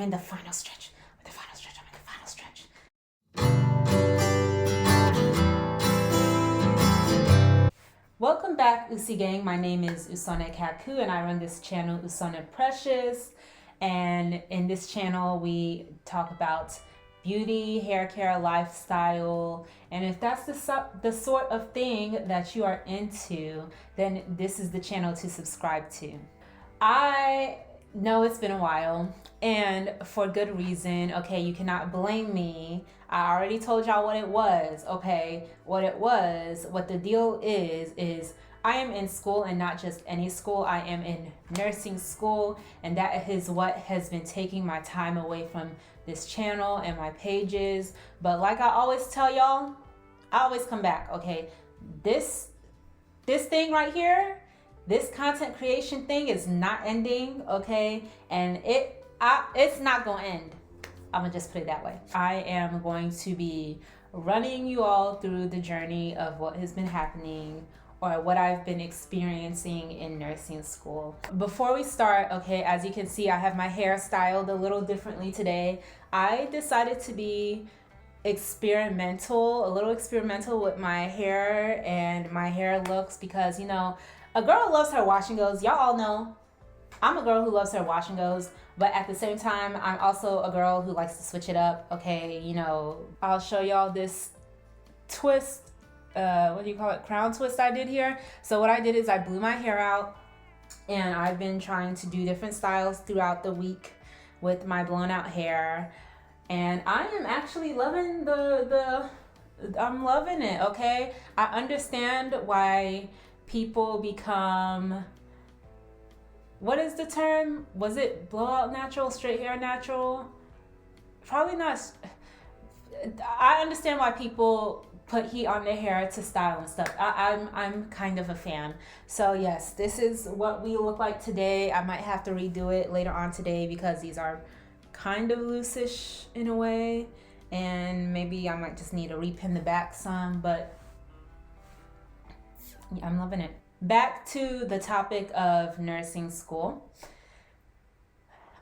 in the final stretch. I'm in the final stretch. I'm in the final stretch. Welcome back, Ussie gang. My name is Usoneprecious, and I run this channel, Usoneprecious. And in this channel, we talk about beauty, hair care, lifestyle. And if that's the sort of thing that you are into, then this is the channel to subscribe to. I know it's been a while, and for good reason. Okay, you cannot blame me. I already told y'all what it was. Okay, what the deal is I am in school, and not just any school. I am in nursing school, and that is what has been taking my time away from this channel and my pages. But like I always tell y'all, I always come back. Okay, this thing right here, this content creation thing is not ending. Okay, and it's not gonna end. I'm gonna just put it that way. I am going to be running you all through the journey of what has been happening, or what I've been experiencing in nursing school. Before we start, okay, as you can see, I have my hair styled a little differently today. I decided to be a little experimental with my hair and my hair looks, because, you know, a girl loves her wash and goes. Y'all all know I'm a girl who loves her wash and goes, but at the same time, I'm also a girl who likes to switch it up. Okay, you know, I'll show y'all this twist, what do you call it, crown twist I did here. So what I did is I blew my hair out, and I've been trying to do different styles throughout the week with my blown out hair, and I am actually loving I'm loving it. Okay, I understand why people become, what is the term? Was it blowout natural, straight hair natural? Probably not. I understand why people put heat on their hair to style and stuff. I'm kind of a fan. So yes, this is what we look like today. I might have to redo it later on today because these are kind of loose-ish in a way, and maybe I might just need to repin the back some, but yeah, I'm loving it. Back to the topic of nursing school.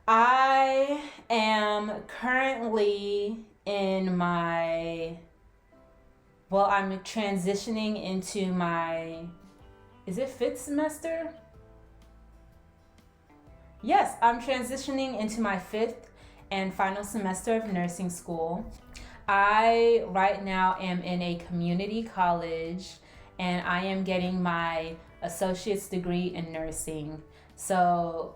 I am currently in I'm transitioning into my, is it 5th semester? Yes, I'm transitioning into my 5th and final semester of nursing school. I right now am in a community college, and I am getting my associate's degree in nursing. So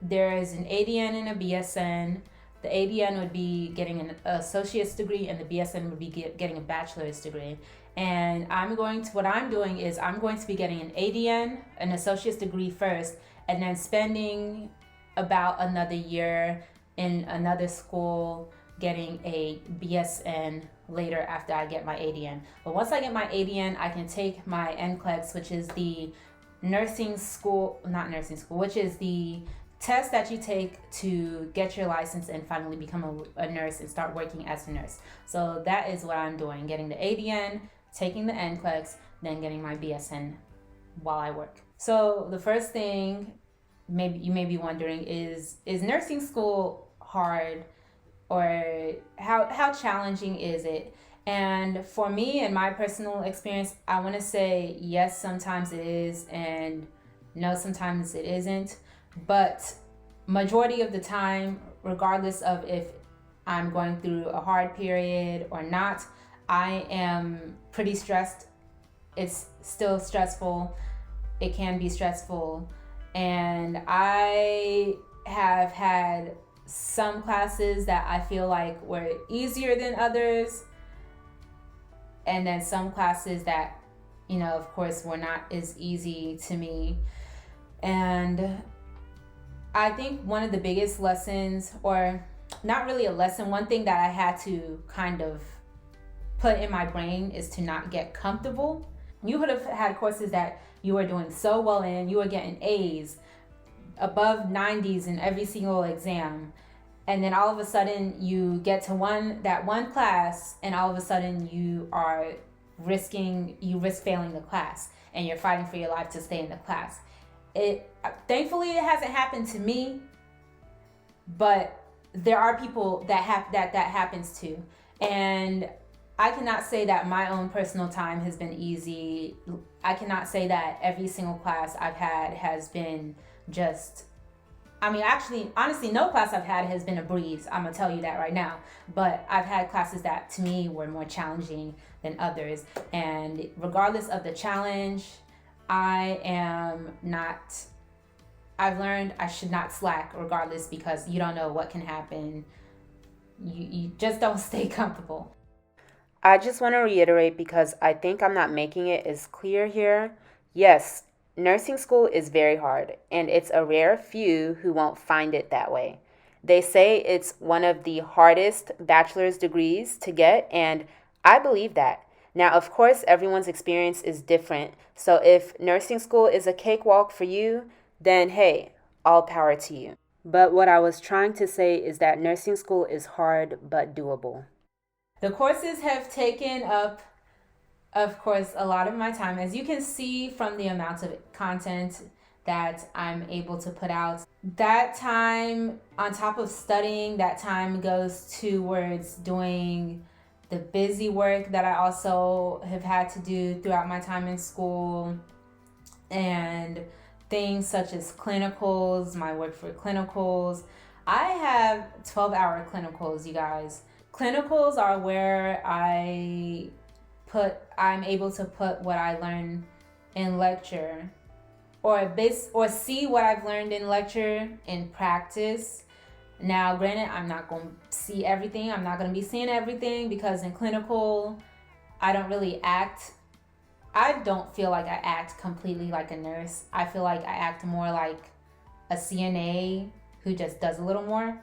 there is an ADN and a BSN. The ADN would be getting an associate's degree, and the BSN would be getting a bachelor's degree. And what I'm doing is I'm going to be getting an ADN, an associate's degree first, and then spending about another year in another school getting a BSN later after I get my ADN. But once I get my ADN, I can take my NCLEX, which is the which is the test that you take to get your license and finally become a nurse and start working as a nurse. So that is what I'm doing, getting the ADN, taking the NCLEX, then getting my BSN while I work. So the first thing you may be wondering is nursing school hard, or how challenging is it? And for me, in my personal experience, I want to say yes, sometimes it is, and no, sometimes it isn't. But majority of the time, regardless of if I'm going through a hard period or not, I am pretty stressed. It's still stressful. It can be stressful. And I have had some classes that I feel like were easier than others, and then some classes that, you know, of course, were not as easy to me. And I think one of the biggest lessons, or not really a lesson, one thing that I had to kind of put in my brain is to not get comfortable. You would have had courses that you were doing so well in, you were getting A's, above 90s in every single exam, and then all of a sudden you get to that one class, and all of a sudden you risk failing the class, and you're fighting for your life to stay in the class. Thankfully it hasn't happened to me, but there are people that happens to. And I cannot say that my own personal time has been easy. I cannot say that every single class I've had has been just, I mean, actually, honestly, no class I've had has been a breeze. I'm going to tell you that right now. But I've had classes that to me were more challenging than others. And regardless of the challenge, I am not, I've learned I should not slack regardless, because you don't know what can happen. You just don't stay comfortable. I just want to reiterate, because I think I'm not making it as clear here. Yes, nursing school is very hard, and it's a rare few who won't find it that way. They say it's one of the hardest bachelor's degrees to get, and I believe that. Now, of course, everyone's experience is different, so if nursing school is a cakewalk for you, then hey, all power to you. But what I was trying to say is that nursing school is hard but doable. The courses have taken up, of course, a lot of my time, as you can see from the amount of content that I'm able to put out. That time, on top of studying, that time goes towards doing the busy work that I also have had to do throughout my time in school, and things such as clinicals, my work for clinicals. I have 12-hour clinicals, you guys. Clinicals are where I'm able to put what I learn in lecture, or see what I've learned in lecture in practice. Now, granted, I'm not going to see everything. I'm not going to be seeing everything, because in clinical, I don't feel like I act completely like a nurse. I feel like I act more like a CNA who just does a little more.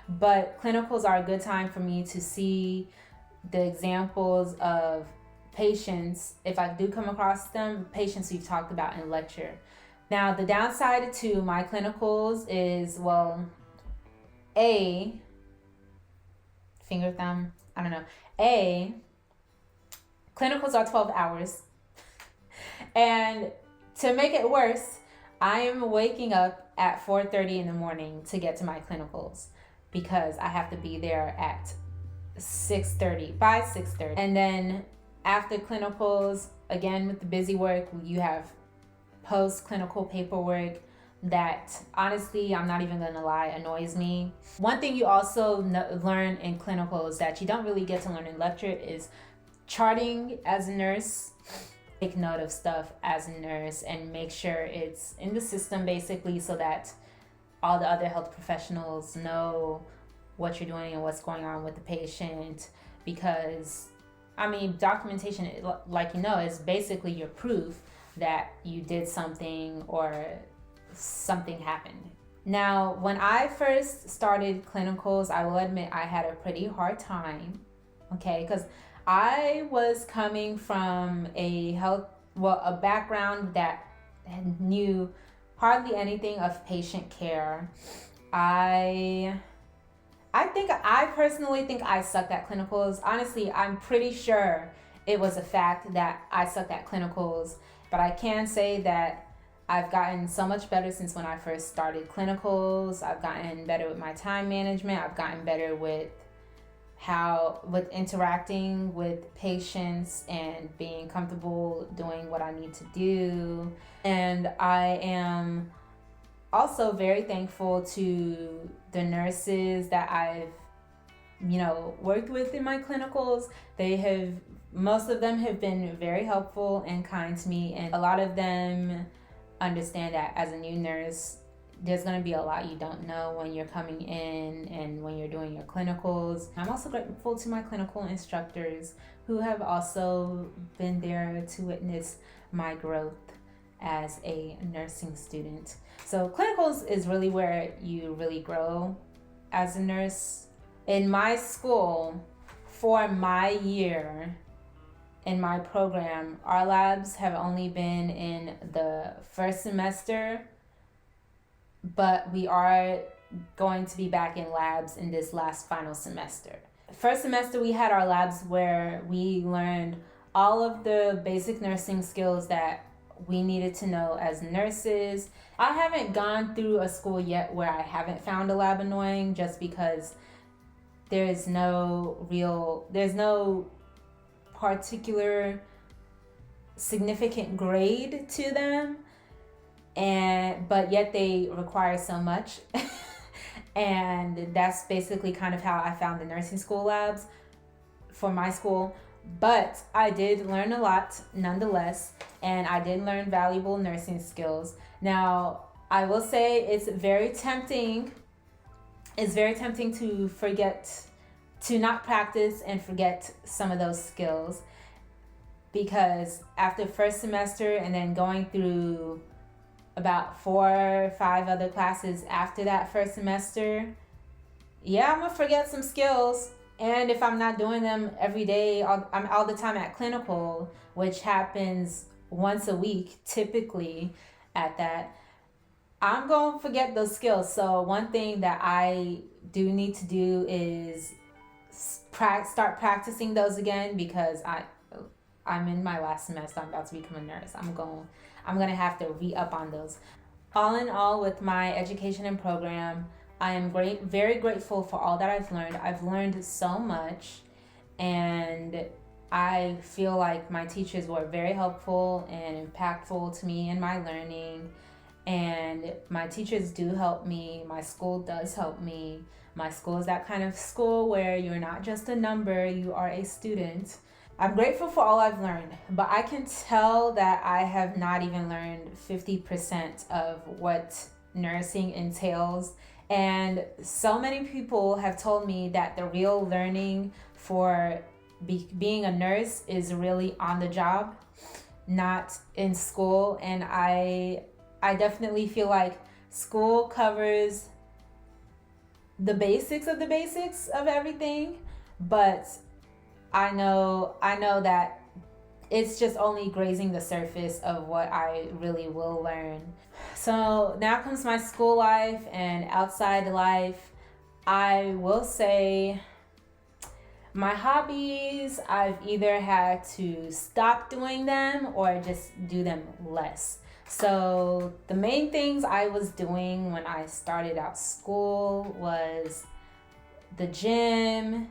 But clinicals are a good time for me to see the examples of patients, if I do come across them, patients we've talked about in lecture. Now, the downside to my clinicals is, well, finger thumb, I don't know. Clinicals are 12 hours. And to make it worse, I am waking up at 4:30 in the morning to get to my clinicals, because I have to be there at 6:30, by 6:30. And then after clinicals, again with the busy work, you have post-clinical paperwork that, honestly, I'm not even gonna lie, annoys me. One thing you also learn in clinicals that you don't really get to learn in lecture is charting as a nurse. Take note of stuff as a nurse and make sure it's in the system, basically, so that all the other health professionals know what you're doing and what's going on with the patient. Because, I mean, documentation, like you know, is basically your proof that you did something or something happened. Now, when I first started clinicals, I will admit I had a pretty hard time, okay? Because I was coming from a background that knew hardly anything of patient care. I personally think I sucked at clinicals. Honestly, I'm pretty sure it was a fact that I sucked at clinicals, but I can say that I've gotten so much better since when I first started clinicals. I've gotten better with my time management. I've gotten better with interacting with patients and being comfortable doing what I need to do. And I am also very thankful to the nurses that I've worked with in my clinicals. Most of them have been very helpful and kind to me, and a lot of them understand that as a new nurse, there's going to be a lot you don't know when you're coming in and when you're doing your clinicals. I'm also grateful to my clinical instructors who have also been there to witness my growth as a nursing student. So clinicals is really where you really grow as a nurse. In my school, for my year in my program, our labs have only been in the first semester, but we are going to be back in labs in this last final semester. First semester, we had our labs where we learned all of the basic nursing skills that we needed to know as nurses. I haven't gone through a school yet where I haven't found a lab annoying, just because there's no particular significant grade to them, and but yet they require so much. And that's basically kind of how I found the nursing school labs for my school. But I did learn a lot nonetheless, and I did learn valuable nursing skills. Now, I will say it's very tempting to forget, to not practice and forget some of those skills, because after first semester and then going through about 4 or 5 other classes after that first semester, yeah, I'm gonna forget some skills. And if I'm not doing them every day, I'm all the time at clinical, which happens once a week typically at that, I'm going to forget those skills. So one thing that I do need to do is start practicing those again, because I'm in my last semester. I'm about to become a nurse. I'm going to have to re-up on those. All in all, with my education and program, I am very grateful for all that I've learned. I've learned so much, and I feel like my teachers were very helpful and impactful to me in my learning. And my teachers do help me. My school does help me. My school is that kind of school where you're not just a number, you are a student. I'm grateful for all I've learned, but I can tell that I have not even learned 50% of what nursing entails. And so many people have told me that the real learning for being a nurse is really on the job, not in school. And I definitely feel like school covers the basics of everything, but I know that it's just only grazing the surface of what I really will learn. So now comes my school life and outside life. I will say my hobbies, I've either had to stop doing them or just do them less. So the main things I was doing when I started out school was the gym,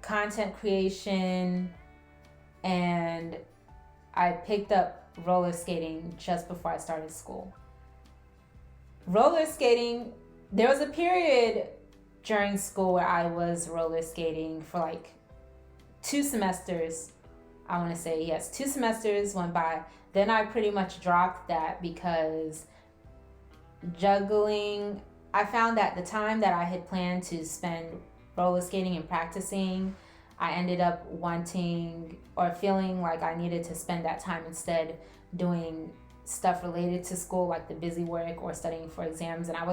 content creation, and I picked up roller skating just before I started school. Roller skating, there was a period during school where I was roller skating for like 2 semesters. I want to say, yes, 2 semesters went by. Then I pretty much dropped that because juggling, I found that the time that I had planned to spend roller skating and practicing, I ended up wanting or feeling like I needed to spend that time instead doing stuff related to school, like the busy work or studying for exams. And I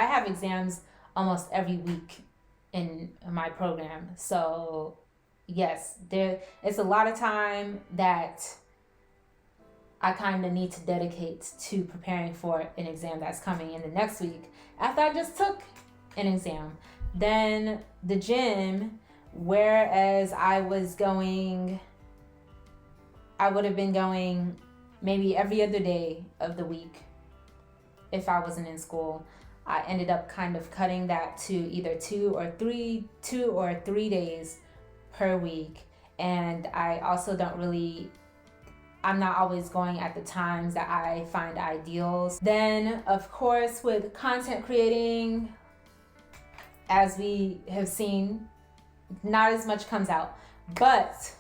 have exams almost every week in my program. So yes, it's a lot of time that I kind of need to dedicate to preparing for an exam that's coming in the next week after I just took an exam. Then the gym, whereas I would have been going maybe every other day of the week if I wasn't in school. I ended up kind of cutting that to either 2 or 3 days per week. And I also I'm not always going at the times that I find ideal. Then, of course, with content creating, as we have seen, not as much comes out. But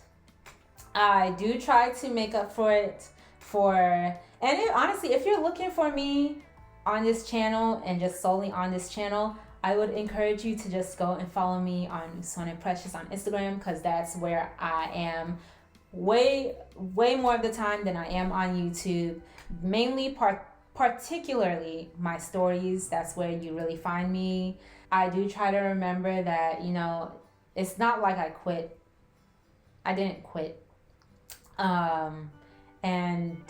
I do try to make up for it honestly, if you're looking for me on this channel and just solely on this channel, I would encourage you to just go and follow me on usoneprecious on Instagram, because that's where I am way more of the time than I am on YouTube. Mainly particularly my stories, that's where you really find me. I do try to remember that, it's not like I quit. I didn't quit. And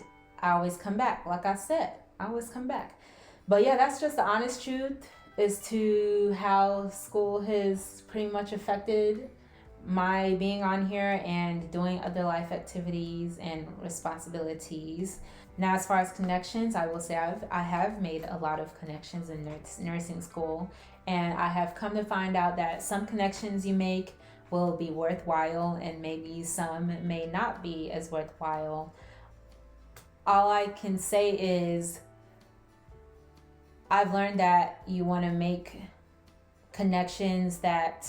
I always come back. Like I said, I always come back. But yeah, that's just the honest truth as to how school has pretty much affected my being on here and doing other life activities and responsibilities. Now, as far as connections, I will say I have made a lot of connections in nursing school, and I have come to find out that some connections you make will be worthwhile, and maybe some may not be as worthwhile. All I can say is I've learned that you want to make connections that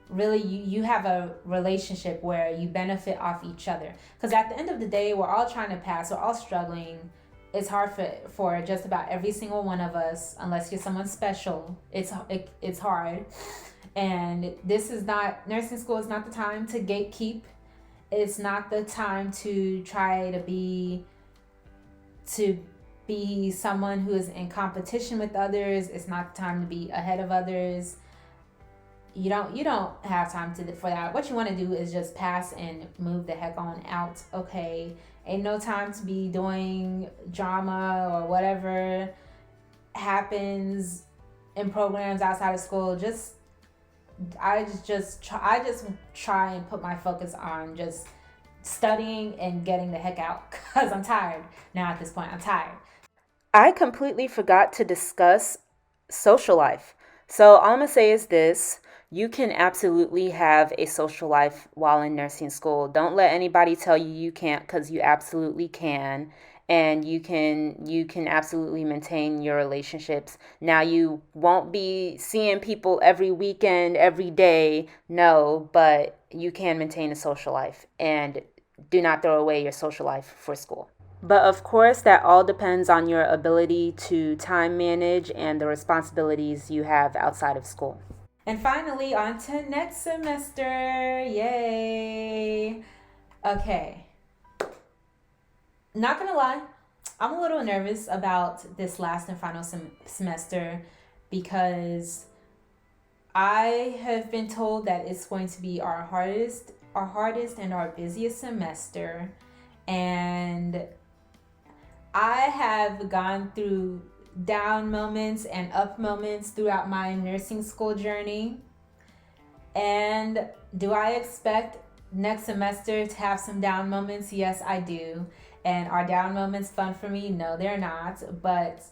really you have a relationship where you benefit off each other, because at the end of the day we're all trying to pass, we're all struggling. It's hard for just about every single one of us, unless you're someone special. It's hard, and this is not, nursing school is not the time to gatekeep. It's not the time to try to be someone who is in competition with others. It's not the time to be ahead of others. You don't have time for that. What you want to do is just pass and move the heck on out. Okay, ain't no time to be doing drama or whatever happens in programs outside of school. I just try and put my focus on just studying and getting the heck out, because I'm tired now. At this point, I'm tired. I completely forgot to discuss social life. So, all I'm going to say is this: you can absolutely have a social life while in nursing school. Don't let anybody tell you you can't, because you absolutely can. And you can absolutely maintain your relationships. Now, you won't be seeing people every weekend, every day, no, but you can maintain a social life, and do not throw away your social life for school. But of course, that all depends on your ability to time manage and the responsibilities you have outside of school. And finally, on to next semester. Yay! Okay. Not gonna lie, I'm a little nervous about this last and final semester, because I have been told that it's going to be our hardest and our busiest semester. And I have gone through down moments and up moments throughout my nursing school journey. And do I expect next semester to have some down moments? Yes, I do. And are down moments fun for me? No, they're not. But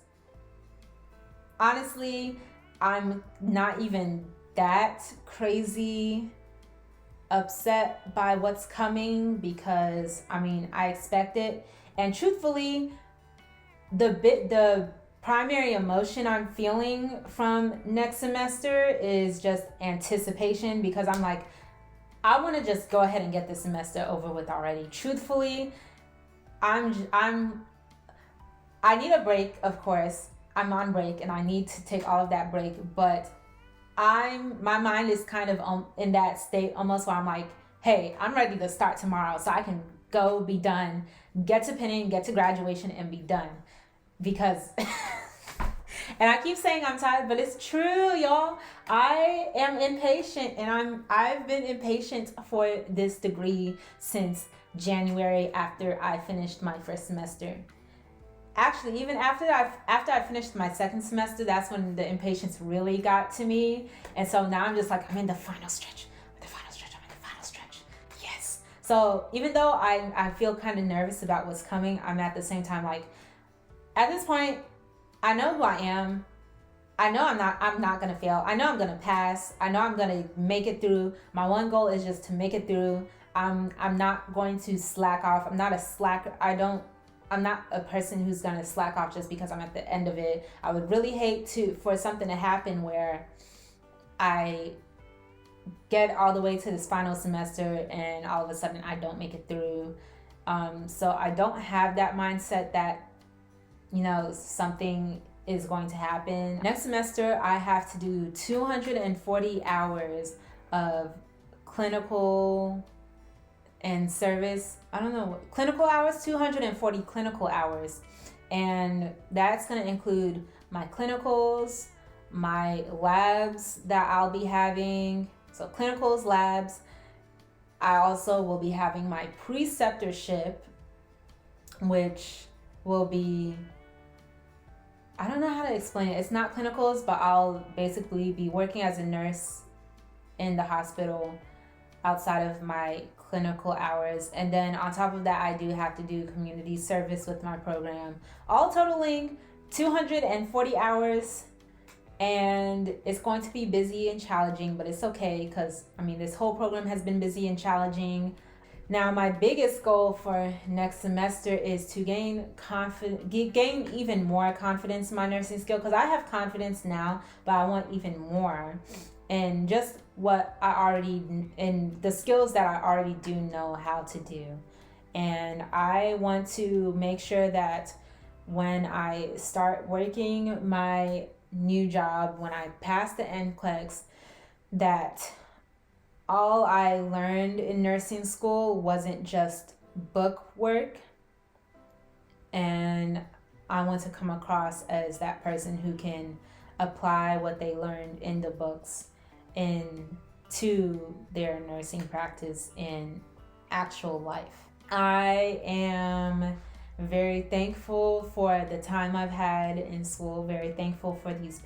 honestly, I'm not even that crazy upset by what's coming, because I expect it. And truthfully, the primary emotion I'm feeling from next semester is just anticipation, because I'm like, I want to just go ahead and get this semester over with already. Truthfully, I need a break, of course. I'm on break and I need to take all of that break, but my mind is kind of in that state almost where I'm like, hey, I'm ready to start tomorrow so I can go, be done, get to pinning, get to graduation, and be done. Because and I keep saying I'm tired, but it's true, y'all. I am impatient, and I've been impatient for this degree since January, after I finished my first semester. Actually, even after I finished my second semester, that's when the impatience really got to me. And so now I'm just like, I'm in the final stretch. I'm in the final stretch. Yes. So even though I feel kind of nervous about what's coming, I'm at the same time like, at this point, I know who I am. I know I'm not gonna fail. I know I'm gonna pass. I know I'm gonna make it through. My one goal is just to make it through. I'm not going to slack off. I'm not a slacker. I'm not a person who's gonna slack off just because I'm at the end of it. I would really hate for something to happen where I get all the way to this final semester and all of a sudden I don't make it through. So I don't have that mindset that something is going to happen. Next semester, I have to do 240 hours of clinical and service. I don't know, clinical hours, 240 clinical hours. And that's going to include my clinicals, my labs that I'll be having. So clinicals, labs. I also will be having my preceptorship, which will be, I don't know how to explain it. It's not clinicals, but I'll basically be working as a nurse in the hospital. outside of my clinical hours. And then on top of that, I do have to do community service with my program, all totaling 240 hours. And it's going to be busy and challenging, but it's okay because this whole program has been busy and challenging. Now, my biggest goal for next semester is to gain even more confidence in my nursing skill, because I have confidence now, but I want even more. And just in the skills that I already do know how to do. And I want to make sure that when I start working my new job, when I pass the NCLEX, that all I learned in nursing school wasn't just book work. And I want to come across as that person who can apply what they learned in the books into their nursing practice in actual life. I am very thankful for the time I've had in school, very thankful for this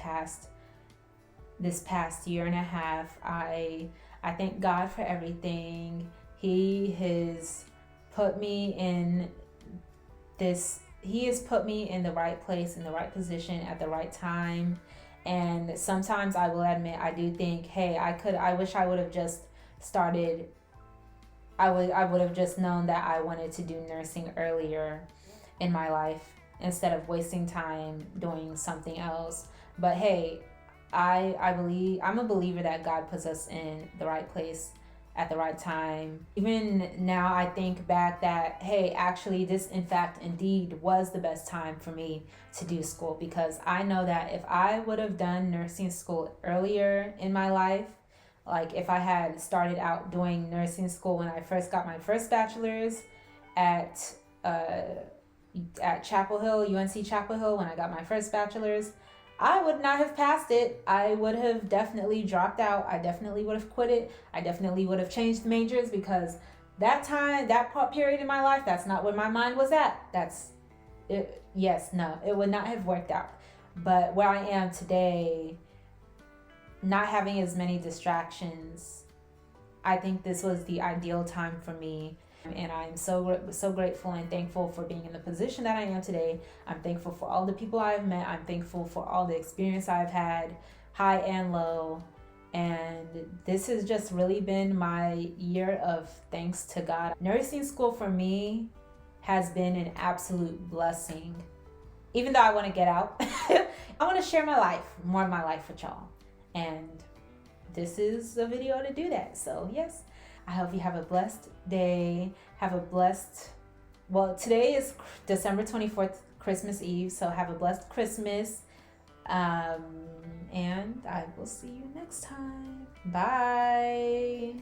past year and a half. I thank God for everything. He has put me in the right place, in the right position at the right time. And sometimes I will admit, I do think, hey, I wish I would have just started, I would have just known that I wanted to do nursing earlier in my life instead of wasting time doing something else. But hey, I'm a believer that God puts us in the right place at the right time. Even now, I think back that, hey, actually, this in fact indeed was the best time for me to do school, because I know that if I would have done nursing school earlier in my life, like if I had started out doing nursing school when I first got my first bachelor's at Chapel Hill, UNC Chapel Hill, when I got my first bachelor's, I would not have passed it. I would have definitely dropped out. I definitely would have quit it. I definitely would have changed majors, because that period in my life, that's not where my mind was at. It would not have worked out. But where I am today, not having as many distractions, I think this was the ideal time for me. And I'm so grateful and thankful for being in the position that I am today. I'm thankful for all the people I've met. I'm thankful for all the experience I've had, high and low. And this has just really been my year of thanks to God. Nursing school for me has been an absolute blessing. Even though I want to get out, I want to share more of my life with y'all. And this is a video to do that. So yes, I hope you have a blessed day. Today is December 24th, Christmas Eve. So have a blessed Christmas. And I will see you next time. Bye.